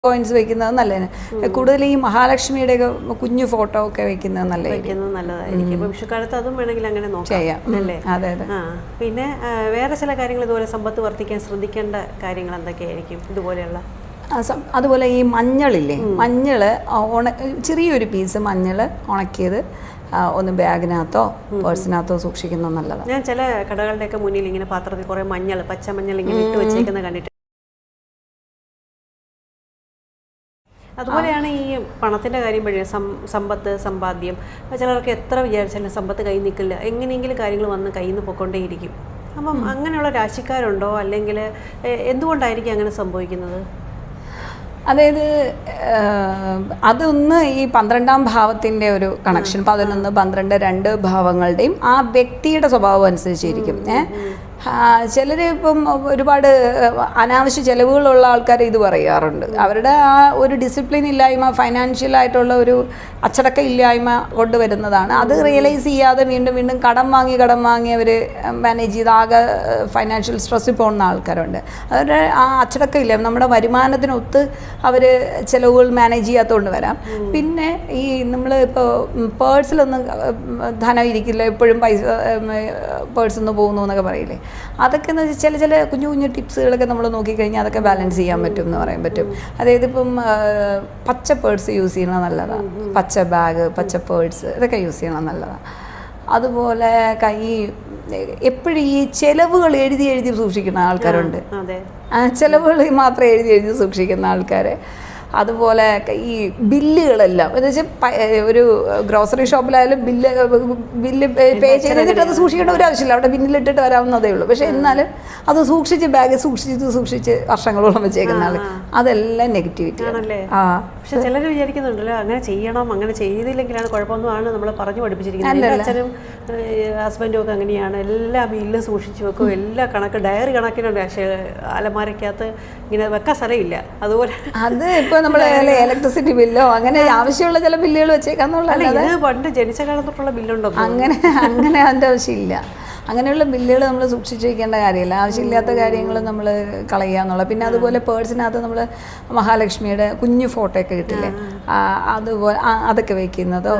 Coins വെക്കുന്നത് നല്ലതാണ്. കൂടുതൽ ഈ മഹാലക്ഷ്മിയുടെ കുഞ്ഞു ഫോട്ടോ ഒക്കെ വെക്കുന്നത് നല്ലതായിരിക്കും. ഇപ്പൊ വിഷുക്കാലത്ത് അതും വേണമെങ്കിൽ അങ്ങനെ ചെയ്യാം. അല്ലേ? അതെ അതെ. പിന്നെ വേറെ ചില കാര്യങ്ങൾ ഇതുപോലെ സമ്പത്ത് വർദ്ധിക്കാൻ ശ്രദ്ധിക്കേണ്ട കാര്യങ്ങൾ എന്തൊക്കെയായിരിക്കും ഇതുപോലെയുള്ള? അതുപോലെ ഈ മഞ്ഞളില്ലേ, മഞ്ഞൾ ചെറിയൊരു പീസ് മഞ്ഞൾ ഉണക്കിയത് ഒന്ന് ബാഗിനകത്തോ പേഴ്സിനകത്തോ സൂക്ഷിക്കുന്നത് നല്ലതാണ്. ഞാൻ ചില കടകളുടെയൊക്കെ മുന്നിൽ ഇങ്ങനെ പാത്രത്തിൽ കുറെ മഞ്ഞൾ, പച്ചമഞ്ഞൾ ഇങ്ങനെ ഇട്ട് വെച്ചേക്കുന്നത് കണ്ടിട്ട്. അതുപോലെയാണ് ഈ പണത്തിൻ്റെ കാര്യം വഴി സമ്പത്ത് സമ്പാദ്യം. ചിലർക്ക് എത്ര വിചാരിച്ചാലും സമ്പത്ത് കൈ നിൽക്കില്ല, എങ്ങനെയെങ്കിലും കാര്യങ്ങൾ വന്ന് കയ്യിൽ നിന്ന് പൊയ്ക്കൊണ്ടേയിരിക്കും. അപ്പം അങ്ങനെയുള്ള രാശിക്കാരുണ്ടോ? അല്ലെങ്കിൽ എന്തുകൊണ്ടായിരിക്കും അങ്ങനെ സംഭവിക്കുന്നത്? അതായത് അതൊന്ന് ഈ 12-ാം ഭാവത്തിൻ്റെ ഒരു കണക്ഷൻ, 11, 12, 2 ഭാവങ്ങളുടെയും ആ വ്യക്തിയുടെ സ്വഭാവം അനുസരിച്ചിരിക്കും. ചിലർ ഇപ്പം ഒരുപാട് അനാവശ്യ ചിലവുകളുള്ള ആൾക്കാർ ഇത് പറയാറുണ്ട്. അവരുടെ ആ ഒരു ഡിസിപ്ലിൻ ഇല്ലായ്മ, ഫൈനാൻഷ്യലായിട്ടുള്ള ഒരു അച്ചടക്ക ഇല്ലായ്മ കൊണ്ടുവരുന്നതാണ്. അത് റിയലൈസ് ചെയ്യാതെ വീണ്ടും വീണ്ടും കടം വാങ്ങി അവർ മാനേജ് ചെയ്ത് ആകെ ഫൈനാൻഷ്യൽ സ്ട്രെസ്സിൽ പോകുന്ന ആൾക്കാരുണ്ട്. അവരുടെ ആ അച്ചടക്കം ഇല്ല, നമ്മുടെ വരുമാനത്തിനൊത്ത് അവർ ചിലവുകൾ മാനേജ് ചെയ്യാത്തതുകൊണ്ട് വരാം. പിന്നെ ഈ നമ്മൾ ഇപ്പോൾ പേഴ്സിലൊന്നും ധനം ഇരിക്കില്ല, എപ്പോഴും പൈസ പേഴ്സിൽ നിന്ന് പോകുന്നു എന്നൊക്കെ പറയില്ലേ, അതൊക്കെ എന്ന് വെച്ചാൽ ചില കുഞ്ഞു കുഞ്ഞു ടിപ്സുകളൊക്കെ നമ്മൾ നോക്കിക്കഴിഞ്ഞാൽ അതൊക്കെ ബാലൻസ് ചെയ്യാൻ പറ്റും എന്ന് പറയാൻ പറ്റും. അതായത് ഇപ്പം പച്ച പേഴ്സ് യൂസ് ചെയ്യണത് നല്ലതാണ്, പച്ച ബാഗ്, പച്ച പേഴ്സ് ഇതൊക്കെ യൂസ് ചെയ്യണത് നല്ലതാണ്. അതുപോലെ എപ്പോഴും ഈ ചിലവുകൾ എഴുതി സൂക്ഷിക്കുന്ന ആൾക്കാരുണ്ട്, ചിലവുകൾ മാത്രം എഴുതി സൂക്ഷിക്കുന്ന ആൾക്കാർ. അതുപോലെ ഈ ബില്ലുകളെല്ലാം എന്ന് വെച്ചാൽ ഒരു ഗ്രോസറി ഷോപ്പിലായാലും ബില്ല് പേ ചെയ്തിട്ട് അത് സൂക്ഷിക്കേണ്ട ഒരു ആവശ്യമില്ല, അവിടെ ബില്ലിലിട്ടിട്ട് വരാവുന്നതേ ഉള്ളൂ. പക്ഷേ എന്നാലും അത് സൂക്ഷിച്ച് ബാഗ് സൂക്ഷിച്ച് വർഷങ്ങളോളം വെച്ചേക്കുന്ന ആൾ, അതെല്ലാം നെഗറ്റിവിറ്റി ആണല്ലേ. പക്ഷെ ചിലർ വിചാരിക്കുന്നുണ്ടല്ലോ അങ്ങനെ ചെയ്യണം, അങ്ങനെ ചെയ്തില്ലെങ്കിലാണ് കുഴപ്പമൊന്നുമാണ് നമ്മൾ പറഞ്ഞു പഠിപ്പിച്ചിരിക്കുന്നത്. എൻ്റെ അച്ഛനും ഹസ്ബൻഡും ഒക്കെ അങ്ങനെയാണ്, എല്ലാ ബില്ലും സൂക്ഷിച്ച് വെക്കും, എല്ലാ ഡയറി കണക്കിനുണ്ട്. പക്ഷേ അലമാരക്കകത്ത് ഇങ്ങനെ വെക്കാൻ സ്ഥലമില്ല. അതുപോലെ അത് ഇപ്പോൾ നമ്മൾ ഇലക്ട്രിസിറ്റി ബില്ലോ അങ്ങനെ ആവശ്യമുള്ള ചില ബില്ലുകൾ വെച്ചേക്കാന്നുള്ളതല്ല. ഇത് പണ്ട് ജനിച്ച കാലത്തൊട്ടുള്ള ബില്ലുണ്ടോ? അങ്ങനെ അതിൻ്റെ ആവശ്യമില്ല. അങ്ങനെയുള്ള ബില്ലുകൾ നമ്മൾ സൂക്ഷിച്ച് വയ്ക്കേണ്ട കാര്യമില്ല. ആവശ്യമില്ലാത്ത കാര്യങ്ങൾ നമ്മൾ കളയുക എന്നുള്ള. പിന്നെ അതുപോലെ പേഴ്സിനകത്ത് നമ്മൾ മഹാലക്ഷ്മിയുടെ കുഞ്ഞു ഫോട്ടോ ഒക്കെ കിട്ടില്ലേ, അതുപോലെ അതൊക്കെ വെക്കുന്നതോ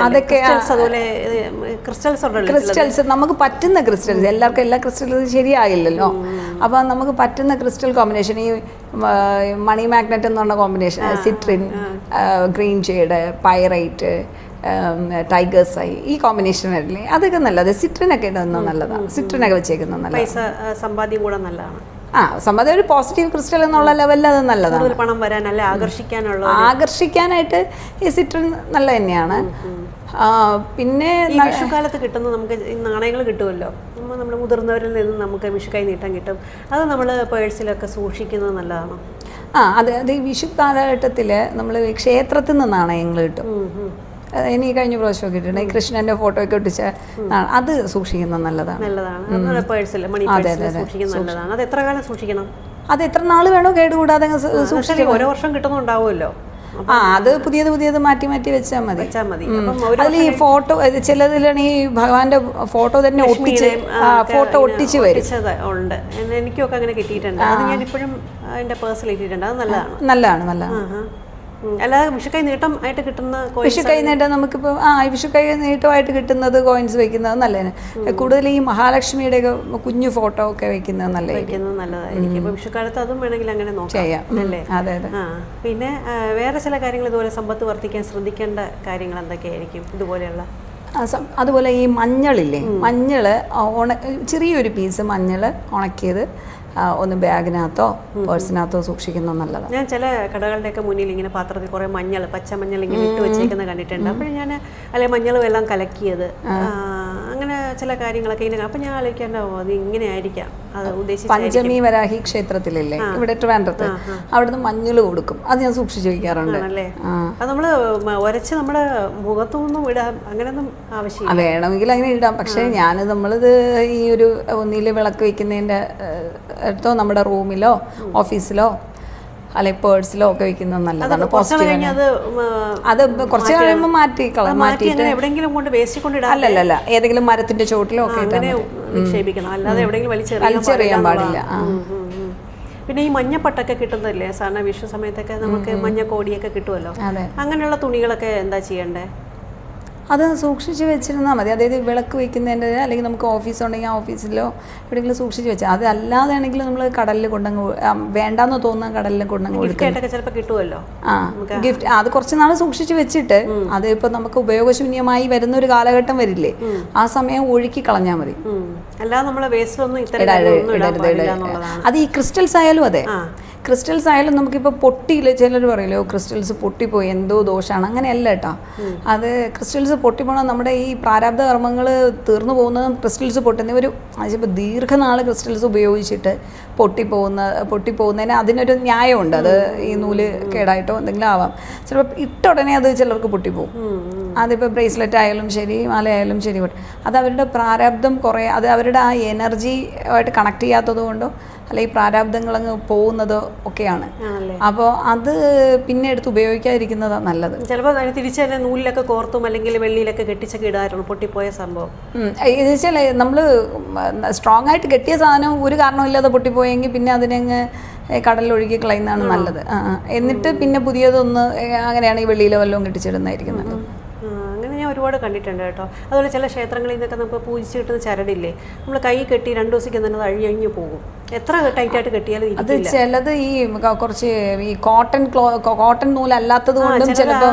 അതൊക്കെ ക്രിസ്റ്റൽസ്, നമുക്ക് പറ്റുന്ന ക്രിസ്റ്റൽസ്, എല്ലാവർക്കും എല്ലാ ക്രിസ്റ്റൽസും ശരിയാകില്ലല്ലോ. അപ്പോൾ നമുക്ക് പറ്റുന്ന ക്രിസ്റ്റൽ കോമ്പിനേഷൻ, ഈ മണി മാഗ്നറ്റ് എന്ന് പറഞ്ഞ combination, citrine, green shade, pyrite, tigers I, ഈ കോമ്പിനേഷൻ വരില്ലേ, അതൊക്കെ നല്ലത്. സിട്രിനൊക്കെ ഇടുന്നത് നല്ലതാണ്, സിട്രിനൊക്കെ വെച്ചേക്കുന്നത് നല്ലതാണ്. സമ്പാദ്യം കൂടെ നല്ലതാണ്. സമ്പാദ്യം ഒരു പോസിറ്റീവ് ക്രിസ്റ്റൽ എന്നുള്ള ലെവലിൽ അത് നല്ലതാണ്. പണം വരാൻ അല്ല ആകർഷിക്കാനായിട്ട് ഈ സിട്രിൻ നല്ല തന്നെയാണ്. പിന്നെ വിഷുക്കാലത്ത് കിട്ടുന്ന നമുക്ക് നാണയങ്ങൾ കിട്ടുമല്ലോ, നമ്മുടെ മുതിർന്നവരിൽ നിന്ന് നമുക്ക് വിഷുക്കായി നീട്ടം കിട്ടും. അത് നമ്മൾ പേഴ്സിലൊക്കെ സൂക്ഷിക്കുന്നത് നല്ലതാണ്. അത് ഈ വിഷു കാലഘട്ടത്തിൽ നമ്മൾ ക്ഷേത്രത്തിൽ നിന്ന് നാണയങ്ങൾ കിട്ടും. എനിക്ക് കഴിഞ്ഞ പ്രാവശ്യം കിട്ടിയിട്ടുണ്ട്, ഈ കൃഷ്ണന്റെ ഫോട്ടോ ഒക്കെ ഒട്ടിച്ച അത് സൂക്ഷിക്കുന്നത് നല്ലതാണ്. അത് എത്ര കാലം സൂക്ഷിക്കണം? അത് എത്ര നാൾ വേണോ കേടുകൂടാതെ സൂക്ഷിച്ച്, ഓരോ വർഷം കിട്ടുന്നുണ്ടാവുമല്ലോ. അത് പുതിയത് മാറ്റി വെച്ചാൽ മതി. അതിൽ ഈ ഫോട്ടോ ചിലതിലാണ് ഈ ഭഗവാന്റെ ഫോട്ടോ തന്നെ ഒട്ടിച്ച് വരും. എനിക്കൊക്കെ അങ്ങനെ കിട്ടിയിട്ടുണ്ട്. അത് ഞാൻ ഇപ്പോഴും എന്റെ പേഴ്സിൽ ഇട്ടിട്ടുണ്ട്. അത് നല്ലതാണ്. അല്ലാതെ വിഷുക്കൈ നീട്ടം ആയിട്ട് കിട്ടുന്ന വിഷുക്കൈ നീട്ടം നമുക്കിപ്പോൾ വിഷുക്കൈ നീട്ടമായിട്ട് കിട്ടുന്നത് കോയിൻസ് വെക്കുന്നത് നല്ലതാണ്. കൂടുതൽ ഈ മഹാലക്ഷ്മിയുടെ കുഞ്ഞു ഫോട്ടോ ഒക്കെ വെക്കുന്നത് നല്ലതായിരിക്കും. ഇപ്പൊ വിഷുക്കാലത്ത് അതും വേണമെങ്കിൽ അങ്ങനെ ചെയ്യാം. അല്ലേ? അതെ. പിന്നെ വേറെ ചില കാര്യങ്ങൾ ഇതുപോലെ സമ്പത്ത് വർദ്ധിക്കാൻ ശ്രദ്ധിക്കേണ്ട കാര്യങ്ങൾ എന്തൊക്കെയായിരിക്കും ഇതുപോലെയുള്ള? അതുപോലെ ഈ മഞ്ഞളില്ലേ, മഞ്ഞൾ ചെറിയൊരു പീസ് മഞ്ഞൾ ഉണക്കിയത് ഒന്ന് ബാഗിനകത്തോ പേഴ്സിനകത്തോ സൂക്ഷിക്കുന്നത് നല്ലതാണ്. ഞാൻ ചില കടകളുടെയൊക്കെ മുന്നിൽ ഇങ്ങനെ പാത്രത്തിൽ കുറെ മഞ്ഞൾ, പച്ചമഞ്ഞൾ ഇങ്ങനെ ഇട്ട് വെച്ചേക്കുന്നത് കണ്ടിട്ടുണ്ട്. അപ്പോൾ ഞാൻ മഞ്ഞളും എല്ലാം കലക്കിയത്, അങ്ങനെ ചില കാര്യങ്ങളൊക്കെ ഇങ്ങനെ. അപ്പം ഞാൻ ആലോചിക്കാണ്ടോ അത് ഇങ്ങനെ ആയിരിക്കാം അത് ഉദ്ദേശിച്ച്. പഞ്ചമി വരാഹി ക്ഷേത്രത്തിലല്ലേ ഇവിടെ ട്രിവാൻഡ്രത്ത്, അവിടുന്ന് മഞ്ഞൾ കൊടുക്കും, അത് ഞാൻ സൂക്ഷിച്ചു വയ്ക്കാറുണ്ട്. അത് നമ്മൾ ഉരച്ച് നമ്മുടെ മുഖത്തൊന്നും ഇടാം, അങ്ങനെയൊന്നും ആവശ്യമില്ല. വേണമെങ്കിൽ അങ്ങനെ ഇടാം. പക്ഷേ നമ്മളിത് ഈ ഒരു ഒന്നിൽ വിളക്ക് വയ്ക്കുന്നതിൻ്റെ അടുത്തോ നമ്മുടെ റൂമിലോ ഓഫീസിലോ അല്ലെങ്കിൽ പേഴ്സിലോ ഒക്കെ വെക്കുന്നത് നല്ലതാണ്. അത് കുറച്ച് കഴിയുമ്പോൾ മാറ്റിയിട്ട് അല്ലല്ല ഏതെങ്കിലും മരത്തിന്റെ ചോട്ടിലോ ഒക്കെ വലിച്ചെറിയാൻ പാടില്ല. പിന്നെ ഈ മഞ്ഞപ്പട്ടൊക്കെ കിട്ടുന്നതല്ലേ സാധാരണ വിഷു സമയത്തൊക്കെ നമുക്ക് മഞ്ഞ കോടിയൊക്കെ കിട്ടുമല്ലോ, അങ്ങനെയുള്ള തുണികളൊക്കെ എന്താ ചെയ്യണ്ടേ? അത് സൂക്ഷിച്ച് വെച്ചിരുന്നാൽ മതി. അതായത് വിളക്ക് വയ്ക്കുന്നതിൻ്റെ അല്ലെങ്കിൽ നമുക്ക് ഓഫീസ് ഉണ്ടെങ്കിൽ ആ ഓഫീസിലോ എവിടെയെങ്കിലും സൂക്ഷിച്ച് വെച്ചാൽ. അത് അല്ലാതെയാണെങ്കിൽ നമ്മൾ കടലിൽ കൊണ്ടങ്ങ് വേണ്ടാന്ന് തോന്നുന്ന കടലിൽ കൊണ്ടങ്ങ് കൊടുക്കും. ചിലപ്പോൾ കിട്ടുമല്ലോ. ഗിഫ്റ്റ് അത് കുറച്ച് നാൾ സൂക്ഷിച്ച് വെച്ചിട്ട് അത് ഇപ്പം നമുക്ക് ഉപയോഗശൂന്യമായി വരുന്ന ഒരു കാലഘട്ടം വരില്ലേ, ആ സമയം ഒഴുക്കി കളഞ്ഞാൽ മതി. അല്ലാതെ നമ്മളെ വേസ്റ്റിലൊന്നും അത് ഈ ക്രിസ്റ്റൽസ് ആയാലും അതെ. ക്രിസ്റ്റൽസ് ആയാലും നമുക്കിപ്പോൾ പൊട്ടിയിൽ ചിലർ പറയില്ലോ ക്രിസ്റ്റൽസ് പൊട്ടിപ്പോയി എന്തോ ദോഷമാണ്, അങ്ങനെയല്ല കേട്ടോ. അത് ക്രിസ്റ്റൽസ് പൊട്ടിപ്പോകണം, നമ്മുടെ ഈ പ്രാരാബ്ധ കർമ്മങ്ങൾ തീർന്നു പോകുന്നതും ക്രിസ്റ്റൽസ് പൊട്ടുന്ന ഒരു അതിപ്പോൾ ദീർഘനാൾ ക്രിസ്റ്റൽസ് ഉപയോഗിച്ചിട്ട് പൊട്ടിപ്പോകുന്നതിന് അതിനൊരു ന്യായമുണ്ട്. അത് ഈ നൂല് കേടായിട്ടോ എന്തെങ്കിലും ആവാം. ചിലപ്പോൾ ഇട്ട ഉടനെ അത് ചിലർക്ക് പൊട്ടിപ്പോകും. അതിപ്പോൾ ബ്രേസ്ലെറ്റ് ആയാലും ശരി, മാലയായാലും ശരി, അത് അവരുടെ പ്രാരാബ്ധം കുറേ, അത് അവരുടെ ആ എനർജി ആയിട്ട് കണക്ട് ചെയ്യാത്തത് കൊണ്ടോ അല്ലെങ്കിൽ പ്രാരാബ്ധങ്ങളങ്ങ് പോകുന്നതോ ഒക്കെയാണ്. അപ്പോൾ അത് പിന്നെ എടുത്ത് ഉപയോഗിക്കാതിരിക്കുന്നതാണ് നല്ലത്. ചിലപ്പോൾ തിരിച്ച് തന്നെ നൂലിലൊക്കെ കോർത്തും അല്ലെങ്കിൽ വെള്ളിയിലൊക്കെ കെട്ടിച്ചൊക്കെ ഇടാറുണ്ട് പൊട്ടിപ്പോയ സംഭവം. ഇത് വെച്ചാൽ നമ്മൾ സ്ട്രോങ് ആയിട്ട് കെട്ടിയ സാധനം ഒരു കാരണമില്ലാതെ പൊട്ടിപ്പോയെങ്കിൽ പിന്നെ അതിനങ്ങ് കടലിലൊഴുകി കളയുന്നതാണ് നല്ലത്. എന്നിട്ട് പിന്നെ പുതിയതൊന്ന് അങ്ങനെയാണ് ഈ വെള്ളിയിലോ വല്ലതും കെട്ടിച്ചിടുന്നതായിരിക്കും നല്ലത്. ഞാൻ ഒരുപാട് കണ്ടിട്ടുണ്ട് കേട്ടോ. അതുപോലെ ചില ക്ഷേത്രങ്ങളിൽ നിന്നൊക്കെ നമുക്ക് പൂജിച്ച് കിട്ടുന്ന ചരടില്ലേ, നമ്മൾ കൈ കെട്ടി 2 ദിവസത്തേക്ക് തന്നെ അത് അഴിഞ്ഞു പോകും. എത്ര ടൈറ്റായിട്ട് കെട്ടിയാലും അത് ചിലത് ഈ കുറച്ച് ഈ കോട്ടൺ നൂലല്ലാത്തത് കൊണ്ടും ചിലപ്പോൾ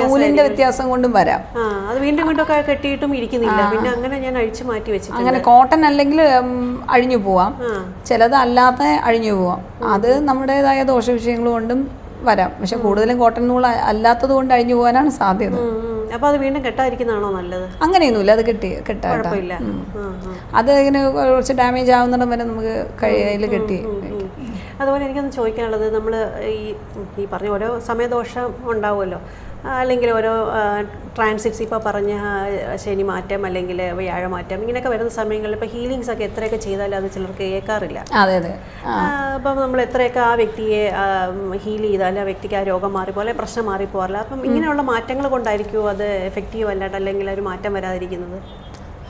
നൂലിന്റെ വ്യത്യാസം കൊണ്ടും വരാം. അത് വീണ്ടും വീണ്ടും ഒക്കെ കെട്ടിയിട്ടും ഇരിക്കുന്നില്ല. പിന്നെ അങ്ങനെ ഞാൻ അഴിച്ചു മാറ്റി വെച്ചിട്ട് അങ്ങനെ കോട്ടൺ അല്ലെങ്കിൽ അഴിഞ്ഞു പോവാം, ചിലത് അല്ലാതെ അഴിഞ്ഞു പോവാം. അത് നമ്മുടേതായ ദോഷവിഷയങ്ങൾ കൊണ്ടും വരാം. പക്ഷെ കൂടുതലും കോട്ടൺ നൂൽ അല്ലാത്തത് കൊണ്ട് അഴിഞ്ഞു പോകാനാണ് സാധ്യത. അപ്പോൾ അത് വീണ്ടും കെട്ടാതിരിക്കുന്നതാണോ നല്ലത്? അങ്ങനെയൊന്നുമില്ല, അത് കെട്ടാട്ടോ. അത് ഇങ്ങനെ കുറച്ച് ഡാമേജ് ആവുന്നിടം വരെ നമുക്ക് കയ്യിൽ കെട്ടി. അതുപോലെ എനിക്കൊന്ന് ചോദിക്കാനുള്ളത്, നമ്മൾ ഈ പറഞ്ഞ ഓരോ സമയദോഷം ഉണ്ടാവുമല്ലോ, അല്ലെങ്കിൽ ഓരോ ട്രാൻസിറ്റ്സ് ഇപ്പോൾ പറഞ്ഞ ശനി മാറ്റം അല്ലെങ്കിൽ വ്യാഴമാറ്റം ഇങ്ങനെയൊക്കെ വരുന്ന സമയങ്ങളിൽ ഇപ്പോൾ ഹീലിങ്സ് ഒക്കെ എത്രയൊക്കെ ചെയ്താലും അത് ചിലർക്ക് ഏൽക്കാറില്ല. അതെ അതെ. അപ്പം നമ്മൾ എത്രയൊക്കെ ആ വ്യക്തിയെ ഹീൽ ചെയ്താലും ആ വ്യക്തിക്ക് ആ രോഗം മാറിപ്പോലെ പ്രശ്നം മാറിപ്പോറില്ല. അപ്പം ഇങ്ങനെയുള്ള മാറ്റങ്ങൾ കൊണ്ടായിരിക്കുമോ അത് എഫക്റ്റീവ് അല്ലാണ്ട് അല്ലെങ്കിൽ ഒരു മാറ്റം വരാതിരിക്കുന്നത്?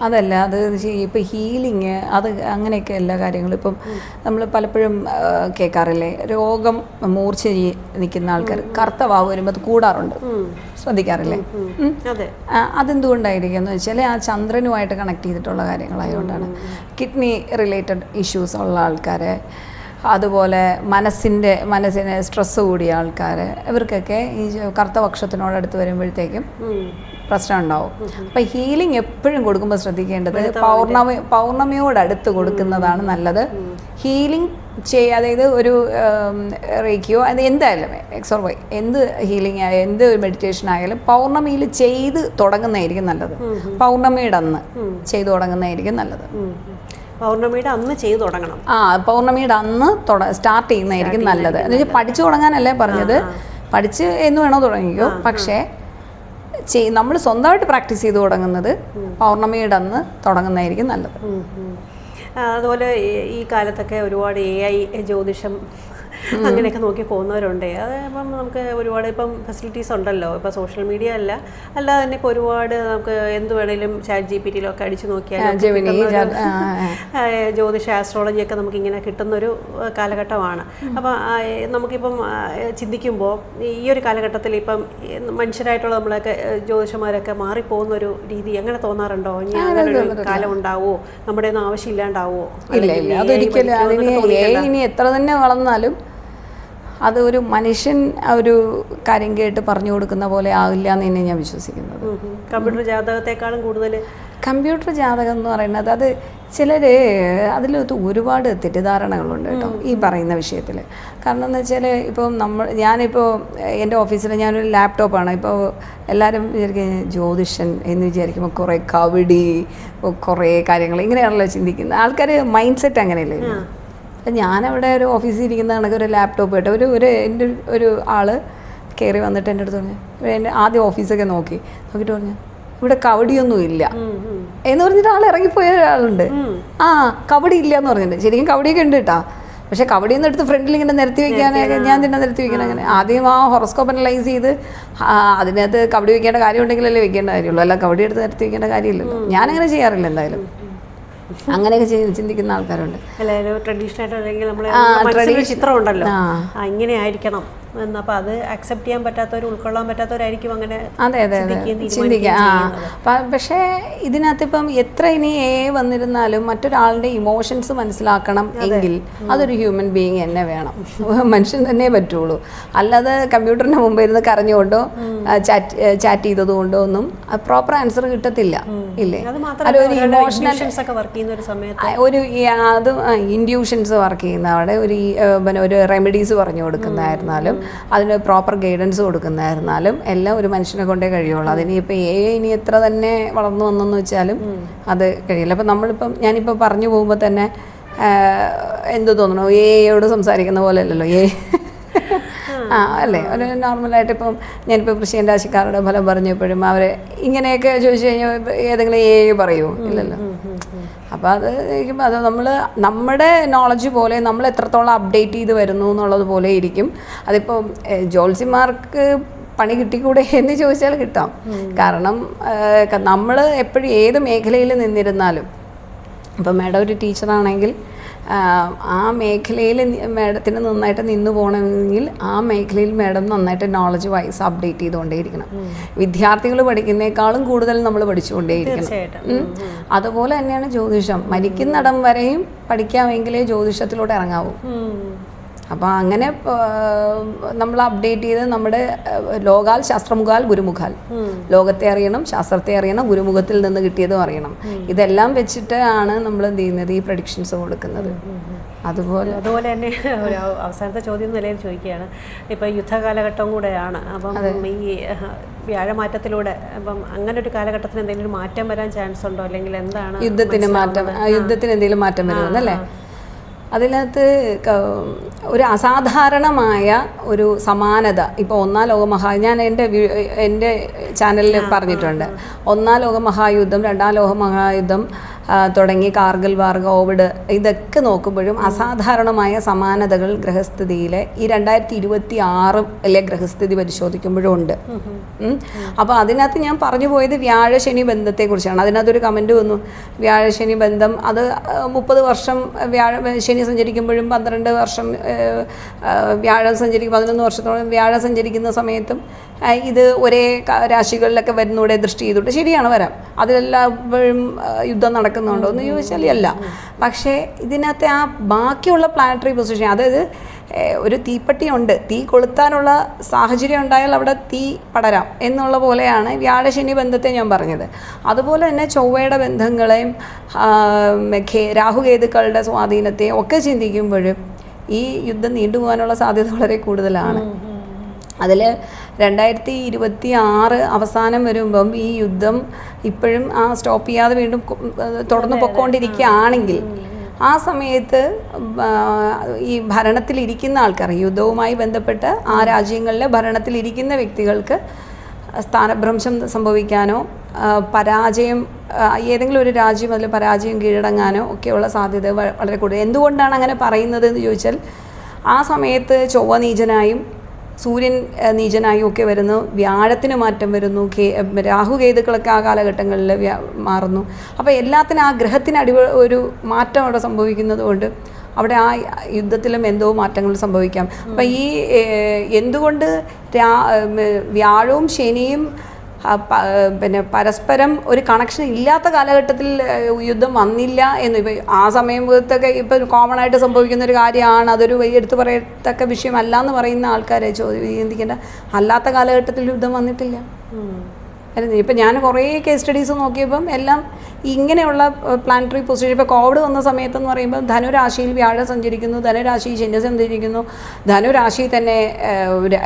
അതല്ല, അത് ഇപ്പോൾ ഹീലിങ് അത് അങ്ങനെയൊക്കെ എല്ലാ കാര്യങ്ങളും ഇപ്പം നമ്മൾ പലപ്പോഴും കേൾക്കാറില്ലേ, രോഗം മൂർച്ച നിൽക്കുന്ന ആൾക്കാർ കറുത്ത വാവ് വരുമ്പോൾ അത് കൂടാറുണ്ട്, ശ്രദ്ധിക്കാറില്ലേ? അതെന്തുകൊണ്ടായിരിക്കും എന്ന് വെച്ചാൽ ആ ചന്ദ്രനുമായിട്ട് കണക്ട് ചെയ്തിട്ടുള്ള കാര്യങ്ങളായതുകൊണ്ടാണ്. കിഡ്നി റിലേറ്റഡ് ഇഷ്യൂസ് ഉള്ള ആൾക്കാർ, അതുപോലെ മനസ്സിന് സ്ട്രെസ്സ് കൂടിയ ആൾക്കാർ, ഇവർക്കൊക്കെ ഈ കറുത്ത പക്ഷത്തിനോടടുത്ത് വരുമ്പോഴത്തേക്കും പ്രശ്നം ഉണ്ടാവും. അപ്പം ഹീലിംഗ് എപ്പോഴും കൊടുക്കുമ്പോൾ ശ്രദ്ധിക്കേണ്ടത് പൗർണമിയോടടുത്ത് കൊടുക്കുന്നതാണ് നല്ലത്. ഹീലിംഗ് അതായത് ഒരു റേക്കിയോ അത് എന്തായാലും XOR എന്ത് ഹീലിംഗ് ആയാലും എന്ത് മെഡിറ്റേഷൻ ആയാലും പൗർണമിയിൽ ചെയ്ത് തുടങ്ങുന്നതായിരിക്കും നല്ലത്. പൗർണമിയുടെ അന്ന് ചെയ്തു തുടങ്ങുന്നതായിരിക്കും നല്ലത്. പൗർണമിയുടെ അന്ന് ചെയ്തു തുടങ്ങണം. പൗർണമിയുടെ അന്ന് സ്റ്റാർട്ട് ചെയ്യുന്നതായിരിക്കും നല്ലത്. എന്ന് വെച്ചാൽ പഠിച്ചു തുടങ്ങാനല്ലേ പറഞ്ഞത്, പഠിച്ച് എന്ന് വേണോ തുടങ്ങിക്കോ. പക്ഷേ നമ്മൾ സ്വന്തമായിട്ട് പ്രാക്ടീസ് ചെയ്ത് തുടങ്ങുന്നത് പൗർണമിയുടെ അന്ന് തുടങ്ങുന്നതായിരിക്കും നല്ലത്. അതുപോലെ ഈ കാലത്തൊക്കെ ഒരുപാട് AI ജ്യോതിഷം അങ്ങനെയൊക്കെ നോക്കി പോകുന്നവരുണ്ട്. അത് ഇപ്പം നമുക്ക് ഒരുപാട് ഇപ്പം ഫെസിലിറ്റീസ് ഉണ്ടല്ലോ. ഇപ്പോൾ സോഷ്യൽ മീഡിയ അല്ലാതെ തന്നെ ഇപ്പോൾ ഒരുപാട് നമുക്ക് എന്ത് വേണേലും ChatGPT-യിലൊക്കെ അടിച്ചു നോക്കിയാൽ ജ്യോതിഷ ആസ്ട്രോളജിയൊക്കെ നമുക്കിങ്ങനെ കിട്ടുന്നൊരു കാലഘട്ടമാണ്. അപ്പം നമുക്കിപ്പം ചിന്തിക്കുമ്പോൾ ഈ ഒരു കാലഘട്ടത്തിൽ ഇപ്പം മനുഷ്യരായിട്ടുള്ള നമ്മളൊക്കെ ജ്യോതിഷന്മാരൊക്കെ മാറിപ്പോകുന്നൊരു രീതി അങ്ങനെ തോന്നാറുണ്ടോ? ഇനി അങ്ങനൊരു കാലം ഉണ്ടാവുമോ? നമ്മുടെ ഒന്നും ആവശ്യമില്ലാണ്ടാവോ? ഇല്ല, അതൊരിക്കലും ഇനി എത്ര തന്നെ വളർന്നാലും അത് ഒരു മനുഷ്യൻ ഒരു കാര്യം കേട്ട് പറഞ്ഞു കൊടുക്കുന്ന പോലെ ആവില്ല എന്ന് തന്നെ ഞാൻ വിശ്വസിക്കുന്നത്. കമ്പ്യൂട്ടർ ജാതകത്തെക്കാളും കൂടുതൽ കമ്പ്യൂട്ടർ ജാതകം എന്ന് പറയുന്നത് അത് ചിലർ അതിലൊത്ത് ഒരുപാട് തെറ്റിദ്ധാരണകളുണ്ട് കേട്ടോ ഈ പറയുന്ന വിഷയത്തിൽ. കാരണം എന്ന് വെച്ചാൽ ഇപ്പം ഞാനിപ്പോൾ എൻ്റെ ഓഫീസിൽ ഞാനൊരു ലാപ്ടോപ്പാണ്. ഇപ്പോൾ എല്ലാവരും വിചാരിക്കും ജ്യോതിഷൻ എന്ന് വിചാരിക്കുമ്പോൾ കുറേ കവിടി കുറേ കാര്യങ്ങൾ ഇങ്ങനെയാണല്ലോ ചിന്തിക്കുന്നത്. ആൾക്കാർ മൈൻഡ് സെറ്റ് അങ്ങനെയല്ലേ. അപ്പം ഞാനവിടെ ഒരു ഓഫീസിൽ ഇരിക്കുന്ന കണക്ക് ഒരു ലാപ്ടോപ്പ് കേട്ടോ എൻ്റെ ഒരു ആൾ കയറി വന്നിട്ട് എൻ്റെ അടുത്ത് പറഞ്ഞു, എൻ്റെ ആദ്യം ഓഫീസൊക്കെ നോക്കിയിട്ട് പറഞ്ഞു ഇവിടെ കവടിയൊന്നും ഇല്ല എന്ന് പറഞ്ഞിട്ട് ആൾ ഇറങ്ങിപ്പോയ ഒരാളുണ്ട്. കവടി ഇല്ല എന്ന് പറഞ്ഞിട്ടുണ്ട്. ശരിക്കും കവടിയൊക്കെ ഉണ്ട് കേട്ടോ. പക്ഷേ കവടിയൊന്നും എടുത്ത് ഫ്രണ്ടിൽ ഇങ്ങനെ നിരത്തി വയ്ക്കാനൊക്കെ ഞാൻ തന്നെ നിരത്തി വയ്ക്കണം. അങ്ങനെ ആദ്യം ആ ഹൊറോസ്കോപ്പ് അനലൈസ് ചെയ്ത് അതിനകത്ത് കവടി വയ്ക്കേണ്ട കാര്യം ഉണ്ടെങ്കിലല്ലേ വയ്ക്കേണ്ട കാര്യമുള്ളൂ, അല്ല കവടി എടുത്ത് നിരത്തി വയ്ക്കേണ്ട കാര്യമില്ലല്ലോ. ഞാനങ്ങനെ ചെയ്യാറില്ല എന്തായാലും. അങ്ങനെയൊക്കെ ചിന്തിക്കുന്ന ആൾക്കാരുണ്ട്. അല്ല ട്രഡീഷണൽ ആയിട്ട് അല്ലെങ്കിൽ നമ്മളെ ചിത്രം ഉണ്ടല്ലോ ഇങ്ങനെ ആയിരിക്കണം എന്ന്, അപ്പോൾ അത് അക്സെപ്റ്റ് ചെയ്യാൻ പറ്റാത്തവർ, ഉൾക്കൊള്ളാൻ പറ്റാത്തവരായിരിക്കും അങ്ങനെ ചിന്തിക്കാം. പക്ഷേ ഇതിനകത്ത് ഇപ്പം എത്ര ഇനി വന്നിരുന്നാലും മറ്റൊരാളുടെ ഇമോഷൻസ് മനസ്സിലാക്കണം എങ്കിൽ അതൊരു ഹ്യൂമൻ ബീയിങ് തന്നെ വേണം, മനുഷ്യൻ തന്നെ പറ്റുള്ളൂ. അല്ലാതെ കമ്പ്യൂട്ടറിന് മുമ്പ് ഇരുന്ന് കരഞ്ഞുകൊണ്ടോ ചാറ്റ് ചെയ്തതുകൊണ്ടോ ഒന്നും പ്രോപ്പർ ആൻസർ കിട്ടത്തില്ല. ഇല്ലേ? ഒരു ഇമോഷണൽ ഒരു അത് ഇൻഡ്യൂഷൻസ് വർക്ക് ചെയ്യുന്ന അവിടെ ഒരു റെമഡീസ് പറഞ്ഞു കൊടുക്കുന്നതായിരുന്നാലും അതിന് പ്രോപ്പർ ഗൈഡൻസ് കൊടുക്കുന്നതായിരുന്നാലും എല്ലാം ഒരു മനുഷ്യനെ കൊണ്ടേ കഴിയുള്ളൂ. അതിന് ഇപ്പോൾ ഇനി എത്ര തന്നെ വളർന്നു വന്നെന്ന് വെച്ചാലും അത് കഴിയില്ല. അപ്പം ഞാനിപ്പോൾ പറഞ്ഞു പോകുമ്പോൾ തന്നെ എന്ത് തോന്നണോ, എയോട് സംസാരിക്കുന്ന പോലെ അല്ലല്ലോ അല്ലേ? ഒരു നോർമലായിട്ട് ഇപ്പം ഞാനിപ്പോൾ വൃശ്ചിക രാശിക്കാരുടെ ഫലം പറഞ്ഞപ്പോഴും അവർ ഇങ്ങനെയൊക്കെ ചോദിച്ചു കഴിഞ്ഞാൽ ഏതെങ്കിലും പറയുമോ? ഇല്ലല്ലോ. അപ്പോൾ അത് നമ്മുടെ നോളജ് പോലെ നമ്മൾ എത്രത്തോളം അപ്ഡേറ്റ് ചെയ്ത് വരുന്നു എന്നുള്ളത് പോലെ ഇരിക്കും. അതിപ്പോൾ ജോത്സ്യന്മാർക്ക് പണി കിട്ടിക്കൂടെ എന്ന് ചോദിച്ചാൽ കിട്ടാം. കാരണം നമ്മൾ എപ്പോഴും ഏത് മേഖലയിൽ നിന്നിരുന്നാലും, ഇപ്പം മാഡം ഒരു ടീച്ചറാണെങ്കിൽ ആ മേഖലയിൽ മാഡത്തിന് നന്നായിട്ട് നിന്ന് പോകണമെങ്കിൽ ആ മേഖലയിൽ മാഡം നന്നായിട്ട് നോളജ് വൈസ് അപ്ഡേറ്റ് ചെയ്തുകൊണ്ടേയിരിക്കണം. വിദ്യാർത്ഥികൾ പഠിക്കുന്നേക്കാളും കൂടുതൽ നമ്മൾ പഠിച്ചുകൊണ്ടേയിരിക്കണം. അതുപോലെ തന്നെയാണ് ജ്യോതിഷം. മരിക്കുന്നിടം വരെയും പഠിക്കാമെങ്കിലേ ജ്യോതിഷത്തിലോട്ട് ഇറങ്ങാവൂ. അപ്പോൾ അങ്ങനെ നമ്മൾ അപ്ഡേറ്റ് ചെയ്ത് നമ്മുടെ ലോകാൽ ശാസ്ത്രമുഖാൽ ഗുരുമുഖാൽ, ലോകത്തെ അറിയണം, ശാസ്ത്രത്തെ അറിയണം, ഗുരുമുഖത്തിൽ നിന്ന് കിട്ടിയതും അറിയണം. ഇതെല്ലാം വെച്ചിട്ട് ആണ് നമ്മൾ എന്ത് ചെയ്യുന്നത്, ഈ പ്രഡിക്ഷൻസ് കൊടുക്കുന്നത്. അതുപോലെ തന്നെ ഒരു അവസാനത്തെ ചോദ്യം നിലയിൽ ചോദിക്കുകയാണ്. ഇപ്പം യുദ്ധകാലഘട്ടം കൂടെയാണ്. അപ്പം ഈ വ്യാഴമാറ്റത്തിലൂടെ അപ്പം അങ്ങനെ ഒരു കാലഘട്ടത്തിന് എന്തെങ്കിലും ഒരു മാറ്റം വരാൻ ചാൻസ് ഉണ്ടോ? അല്ലെങ്കിൽ എന്താണ് യുദ്ധത്തിന് എന്തെങ്കിലും മാറ്റം വരുമെന്നല്ലേ? അതിനകത്ത് ഒരു അസാധാരണമായ ഒരു സമാനത ഇപ്പോൾ ഒന്നാം ലോകമഹാ, ഞാൻ എൻ്റെ ചാനലിൽ പറഞ്ഞിട്ടുണ്ട്. ഒന്നാം ലോകമഹായുദ്ധം, രണ്ടാം ലോകമഹായുദ്ധം തുടങ്ങി കാർഗിൽ വാർ, കോവിഡ്, ഇതൊക്കെ നോക്കുമ്പോഴും അസാധാരണമായ സമാനതകൾ ഗ്രഹസ്ഥിതിയിലെ ഈ 2026 ഗ്രഹസ്ഥിതി പരിശോധിക്കുമ്പോഴും ഉണ്ട്. അപ്പോൾ അതിനകത്ത് ഞാൻ പറഞ്ഞു പോയത് വ്യാഴശനി ബന്ധത്തെക്കുറിച്ചാണ്. അതിനകത്തൊരു കമൻറ്റ് വന്നു, വ്യാഴശനി ബന്ധം അത് 30 വർഷം ശനി സഞ്ചരിക്കുമ്പോഴും 12 വർഷം വ്യാഴം സഞ്ചരിക്കും, 11 വർഷത്തോളം വ്യാഴം സഞ്ചരിക്കുന്ന സമയത്തും ഇത് ഒരേ രാശികളിലൊക്കെ വരുന്നൂടെ ദൃഷ്ടി ചെയ്തിട്ട് ശരിയാണ് വരാം. അതിലെല്ലാവരും യുദ്ധം നടക്കുന്നുണ്ടോ എന്ന് ചോദിച്ചാൽ അല്ല. പക്ഷേ ഇതിനകത്തെ ആ ബാക്കിയുള്ള പ്ലാനറ്ററി പൊസിഷൻ, അതായത് ഒരു തീപ്പെട്ടിയുണ്ട്, തീ കൊളുത്താനുള്ള സാഹചര്യം ഉണ്ടായാൽ അവിടെ തീ പടരാം എന്നുള്ള പോലെയാണ് വ്യാഴശനി ബന്ധത്തെ ഞാൻ പറഞ്ഞത്. അതുപോലെ തന്നെ ചൊവ്വയുടെ ബന്ധങ്ങളെയും രാഹുകേതുക്കളുടെ സ്വാധീനത്തെയും ഒക്കെ ചിന്തിക്കുമ്പോഴും ഈ യുദ്ധം നീണ്ടുപോകാനുള്ള സാധ്യത വളരെ കൂടുതലാണ്. അതിൽ 2026 അവസാനം വരുമ്പം ഈ യുദ്ധം ഇപ്പോഴും സ്റ്റോപ്പ് ചെയ്യാതെ വീണ്ടും തുടർന്ന് പൊയ്ക്കൊണ്ടിരിക്കുകയാണെങ്കിൽ ആ സമയത്ത് ഈ ഭരണത്തിലിരിക്കുന്ന ആൾക്കാർ, യുദ്ധവുമായി ബന്ധപ്പെട്ട് ആ രാജ്യങ്ങളിലെ ഭരണത്തിലിരിക്കുന്ന വ്യക്തികൾക്ക് സ്ഥാനഭ്രംശം സംഭവിക്കാനോ പരാജയം, ഏതെങ്കിലും ഒരു രാജ്യം അതിൽ പരാജയം കീഴടങ്ങാനോ ഒക്കെയുള്ള സാധ്യത വളരെ കൂടുതൽ. എന്തുകൊണ്ടാണ് അങ്ങനെ പറയുന്നത് എന്ന് ചോദിച്ചാൽ ആ സമയത്ത് ചൊവ്വ നീചനായും സൂര്യൻ നീചനായും ഒക്കെ വരുന്നു, വ്യാഴത്തിന് മാറ്റം വരുന്നു, രാഹുകേതുക്കളൊക്കെ ആ കാലഘട്ടങ്ങളിൽ മാറുന്നു. അപ്പോൾ എല്ലാത്തിനും ആ ഗ്രഹത്തിന് ഒരു മാറ്റം അവിടെ സംഭവിക്കുന്നത് കൊണ്ട് അവിടെ ആ യുദ്ധത്തിലും എന്തോ മാറ്റങ്ങൾ സംഭവിക്കാം. അപ്പം ഈ എന്തുകൊണ്ട് വ്യാഴവും ശനിയും പിന്നെ പരസ്പരം ഒരു കണക്ഷൻ ഇല്ലാത്ത കാലഘട്ടത്തിൽ യുദ്ധം വന്നില്ല എന്ന് ഇപ്പോൾ ആ സമയത്തൊക്കെ ഇപ്പോൾ കോമൺ ആയിട്ട് സംഭവിക്കുന്ന ഒരു കാര്യമാണ്, അതൊരു എടുത്തു പറയത്തക്ക വിഷയമല്ല എന്ന് പറയുന്ന ആൾക്കാരെ ചിന്തിക്കേണ്ട. അല്ലാത്ത കാലഘട്ടത്തിൽ യുദ്ധം വന്നിട്ടില്ല. ഇപ്പം ഞാൻ കുറേ കേസ് സ്റ്റഡീസ് നോക്കിയപ്പം എല്ലാം ഇങ്ങനെയുള്ള പ്ലാനറ്ററി പൊസിഷൻ. ഇപ്പോൾ കോവിഡ് വന്ന സമയത്തെന്ന് പറയുമ്പോൾ ധനുരാശിയിൽ വ്യാഴം സഞ്ചരിക്കുന്നു, ധനുരാശിയിൽ ശനി സഞ്ചരിക്കുന്നു, ധനുരാശിയിൽ തന്നെ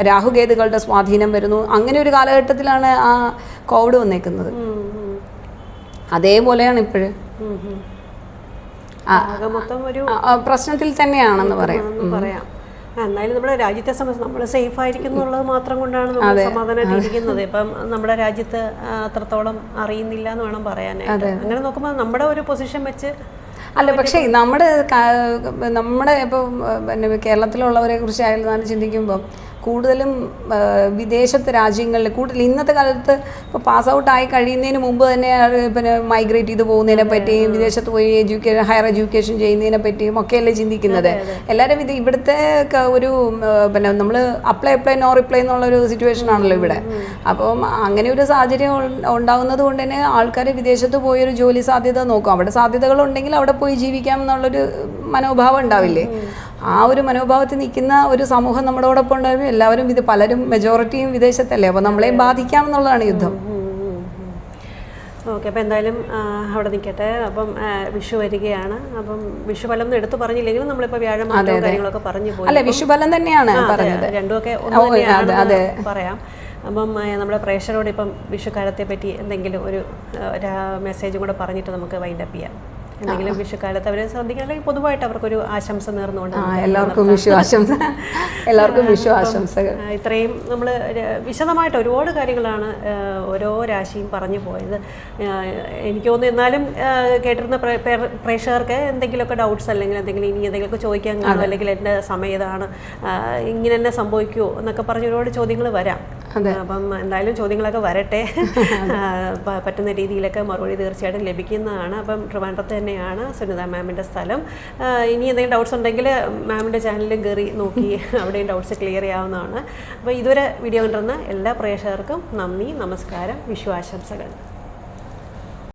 രാഹുകേതുക്കളുടെ സ്വാധീനം വരുന്നു. അങ്ങനെ ഒരു കാലഘട്ടത്തിലാണ് ആ കോവിഡ് വന്നേക്കുന്നത്. അതേപോലെയാണ് ഇപ്പോഴും പ്രശ്നത്തിൽ തന്നെയാണെന്ന് പറയാം. എന്നാലും നമ്മുടെ രാജ്യത്തെ സംബന്ധിച്ച് നമ്മൾ സേഫ് ആയിരിക്കും എന്നുള്ളത് മാത്രം കൊണ്ടാണ് നമ്മൾ സമാധാനമായിട്ടിരിക്കുന്നത്. ഇപ്പം നമ്മുടെ രാജ്യത്ത് അത്രത്തോളം അറിയുന്നില്ല എന്ന് വേണം പറയാനായിട്ട്. അങ്ങനെ നോക്കുമ്പോൾ നമ്മുടെ ഒരു പൊസിഷൻ വെച്ച് അല്ല, പക്ഷേ നമ്മുടെ ഇപ്പോൾ പിന്നെ കേരളത്തിലുള്ളവരെ കുറിച്ചായാലും ചിന്തിക്കുമ്പം കൂടുതലും വിദേശത്തെ രാജ്യങ്ങളിൽ കൂടുതൽ ഇന്നത്തെ കാലത്ത് ഇപ്പോൾ പാസ് ഔട്ട് ആയി കഴിയുന്നതിന് മുമ്പ് തന്നെ പിന്നെ മൈഗ്രേറ്റ് ചെയ്ത് പോകുന്നതിനെ പറ്റിയും വിദേശത്ത് പോയി ഹയർ എഡ്യൂക്കേഷൻ ചെയ്യുന്നതിനെ പറ്റിയും ഒക്കെയല്ലേ ചിന്തിക്കുന്നത്. എല്ലാവരും ഇവിടുത്തെ ഒരു പിന്നെ നമ്മൾ അപ്ലൈ നോ റിപ്ലൈ എന്നുള്ളൊരു സിറ്റുവേഷൻ ആണല്ലോ ഇവിടെ. അപ്പം അങ്ങനെ ഒരു സാഹചര്യം ഉണ്ടാകുന്നത് കൊണ്ട് തന്നെ ആൾക്കാർ വിദേശത്ത് പോയൊരു ജോലി സാധ്യത നോക്കും. അവിടെ സാധ്യതകളുണ്ടെങ്കിൽ അവിടെ പോയി ജീവിക്കാം എന്നുള്ളൊരു മനോഭാവം ഉണ്ടാവില്ലേ. ആ ഒരു മനോഭാവത്തിൽ നിൽക്കുന്ന ഒരു സമൂഹം നമ്മളോടൊപ്പം ഉണ്ടാകും. എല്ലാവരും പലരും മെജോറിറ്റിയും വിദേശത്തല്ലേ, അപ്പോൾ നമ്മളെയും ബാധിക്കാമെന്നുള്ളതാണ് യുദ്ധം. ഓക്കെ, അപ്പോൾ എന്തായാലും അവിടെ നിൽക്കട്ടെ. അപ്പം വിഷു വരികയാണ്. അപ്പം വിഷുഫലം ഒന്നും എടുത്തു പറഞ്ഞില്ലെങ്കിലും നമ്മളിപ്പോൾ വ്യാഴം കാര്യങ്ങളൊക്കെ പറഞ്ഞു പോയി. അല്ല, വിഷുഫലം തന്നെയാണ് പറഞ്ഞത്. രണ്ടുമൊക്കെ ഒന്ന് പറയാം. അപ്പം നമ്മുടെ പ്രേക്ഷകരോട് ഇപ്പം വിഷുക്കാലത്തെ പറ്റി എന്തെങ്കിലും ഒരു മെസ്സേജും കൂടെ പറഞ്ഞിട്ട് നമുക്ക് വൈൻഡപ്പ് ചെയ്യാം. എന്തെങ്കിലും വിഷുക്കാലത്ത് അവർ ശ്രദ്ധിക്കുക, അല്ലെങ്കിൽ പൊതുവായിട്ട് അവർക്കൊരു ആശംസ നേർന്നുകൊണ്ട് എല്ലാവർക്കും വിഷു ആശംസ. എല്ലാവർക്കും വിഷു ആശംസകൾ. ഇത്രയും നമ്മൾ വിശദമായിട്ട് ഒരുപാട് കാര്യങ്ങളാണ് ഓരോ രാശിയും പറഞ്ഞു പോയത്. എനിക്ക് തോന്നുന്നു എന്നാലും കേട്ടിരുന്ന പ്രേക്ഷകർക്ക് എന്തെങ്കിലുമൊക്കെ ഡൗട്ട്സ് അല്ലെങ്കിൽ എന്തെങ്കിലും ഇനി എന്തെങ്കിലുമൊക്കെ ചോദിക്കാൻ കാണും, അല്ലെങ്കിൽ എൻ്റെ സമയം ഇതാണ്, ഇങ്ങനെ തന്നെ സംഭവിക്കുമോ എന്നൊക്കെ പറഞ്ഞ് ഒരുപാട് ചോദ്യങ്ങൾ വരാം. അപ്പം എന്തായാലും ചോദ്യങ്ങളൊക്കെ വരട്ടെ. പറ്റുന്ന രീതിയിലൊക്കെ മറുപടി തീർച്ചയായിട്ടും ലഭിക്കുന്നതാണ്. അപ്പം ട്രിവാൻഡ്രത്ത് തന്നെയാണ് സുനിത മാമിൻ്റെ സ്ഥലം. ഇനി എന്തെങ്കിലും ഡൗട്ട്സ് ഉണ്ടെങ്കിൽ മാമിൻ്റെ ചാനലിലും കയറി നോക്കി അവിടെയും ഡൗട്ട്സ് ക്ലിയർ ചെയ്യാവുന്നതാണ്. അപ്പോൾ ഇതുവരെ വീഡിയോ കണ്ടിരുന്ന എല്ലാ പ്രേക്ഷകർക്കും നന്ദി, നമസ്കാരം, വിഷു ആശംസകൾ.